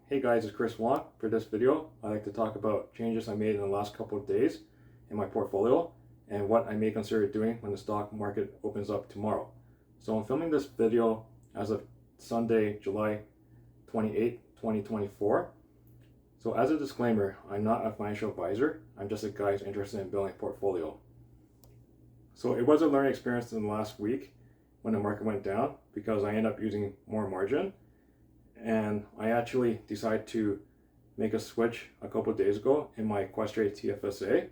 Hey guys, it's Chris Wong. For this video, I'd like to talk about changes I made in the last couple of days in my portfolio and what I may consider doing when the stock market opens up tomorrow. So I'm filming this video as of Sunday, July 28, 2024. So as a disclaimer, I'm not a financial advisor. I'm just a guy who's interested in building a portfolio. So it was a learning experience in the last week when the market went down because I ended up using more margin. And I actually decided to make a switch a couple of days ago in my Questrade TFSA,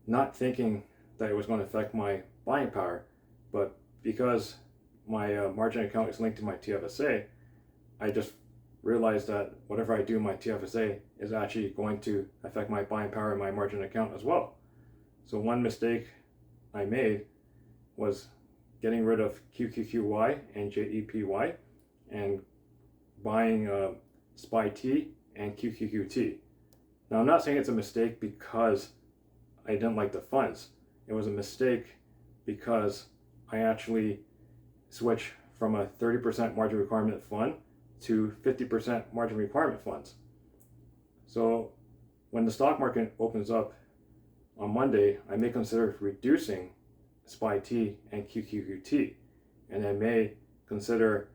not thinking that it was going to affect my buying power, but because my margin account is linked to my TFSA, I just realized that whatever I do in my TFSA is actually going to affect my buying power in my margin account as well. So one mistake I made was getting rid of QQQY and JEPY and buying SPYT and QQQT. Now I'm not saying it's a mistake because I didn't like the funds. It was a mistake because I actually switched from a 30% margin requirement fund to 50% margin requirement funds. So when the stock market opens up on Monday, I may consider reducing SPYT and QQQT, and I may consider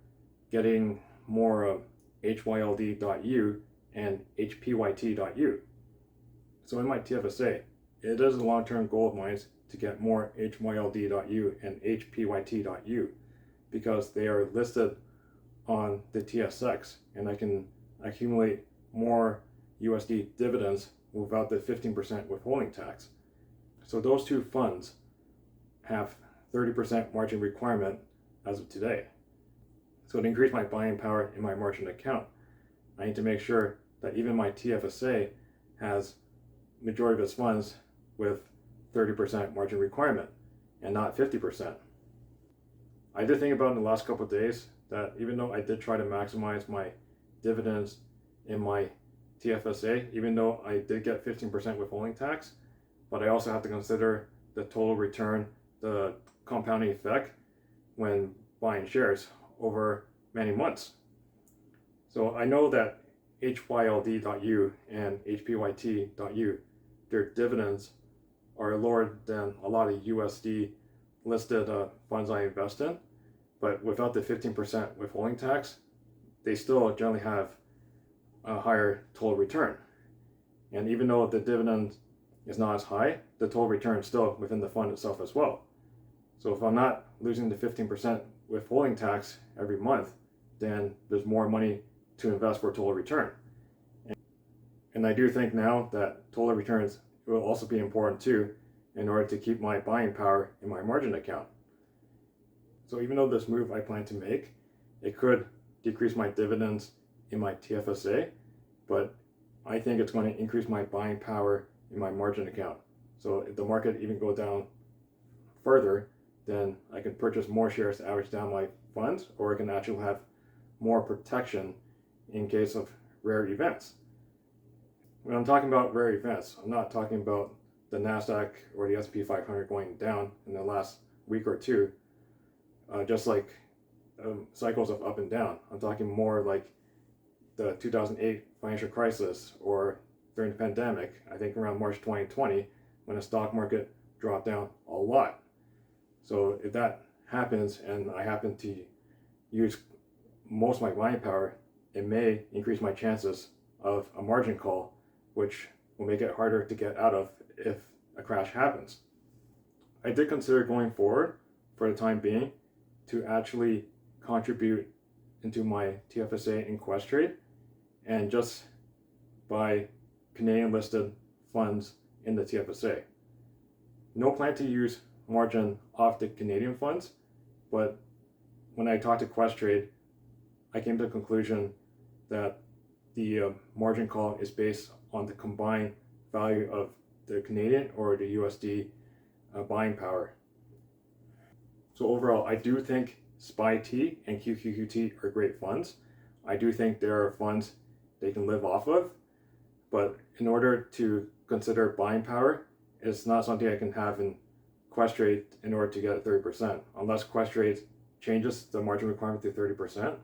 getting more HYLD.U and HPYT.U. So in my TFSA, it is a long-term goal of mine to get more HYLD.U and HPYT.U because they are listed on the TSX and I can accumulate more USD dividends without the 15% withholding tax. So those two funds have 30% margin requirement as of today. So to increase my buying power in my margin account, I need to make sure that even my TFSA has majority of its funds with 30% margin requirement and not 50%. I did think about in the last couple of days that even though I did try to maximize my dividends in my TFSA, even though I did get 15% withholding tax, but I also have to consider the total return, the compounding effect when buying shares over many months. So I know that HYLD.U and HPYT.U, their dividends are lower than a lot of USD listed funds I invest in, but without the 15% withholding tax, they still generally have a higher total return. And even though the dividend is not as high, the total return is still within the fund itself as well. So if I'm not losing the 15% withholding tax every month, then there's more money to invest for total return. And I do think now that total returns will also be important too in order to keep my buying power in my margin account. So even though this move I plan to make, it could decrease my dividends in my TFSA, but I think it's going to increase my buying power in my margin account. So if the market even goes down further, then I can purchase more shares to average down my funds, or I can actually have more protection in case of rare events. When I'm talking about rare events, I'm not talking about the NASDAQ or the S&P 500 going down in the last week or two, just like cycles of up and down. I'm talking more like the 2008 financial crisis or during the pandemic, I think around March 2020, when the stock market dropped down a lot. So if that happens and I happen to use most of my buying power, it may increase my chances of a margin call, which will make it harder to get out of if a crash happens. I did consider going forward for the time being to actually contribute into my TFSA in Questrade and just buy Canadian listed funds in the TFSA. No plan to use margin off the Canadian funds, but when I talked to Questrade, I came to the conclusion that the margin call is based on the combined value of the Canadian or the USD buying power. So overall, I do think SPYT and QQQT are great funds. I do think there are funds they can live off of, but in order to consider buying power, it's not something I can have in Questrade in order to get 30%, unless Questrade changes the margin requirement to 30%.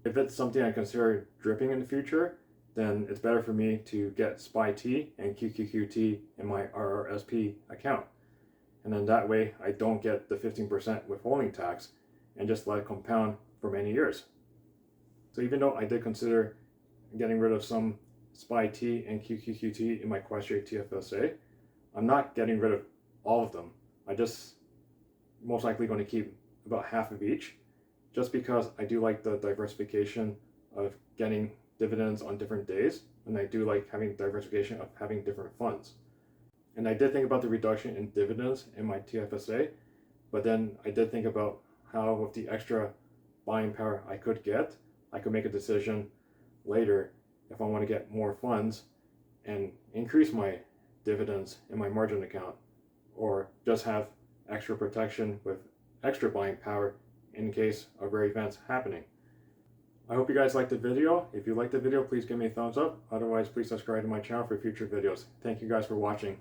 If it's something I consider dripping in the future, then it's better for me to get SPYT and QQQT in my RRSP account. And then that way I don't get the 15% withholding tax and just let it compound for many years. So even though I did consider getting rid of some SPYT and QQQT in my Questrade TFSA, I'm not getting rid of all of them. I just most likely going to keep about half of each, just because I do like the diversification of getting dividends on different days, and I do like having diversification of having different funds. And I did think about the reduction in dividends in my TFSA, but then I did think about how with the extra buying power I could get, I could make a decision later if I want to get more funds and increase my dividends in my margin account, or just have extra protection with extra buying power in case of rare events happening. I hope you guys liked the video. If you liked the video, please give me a thumbs up. Otherwise, please subscribe to my channel for future videos. Thank you guys for watching.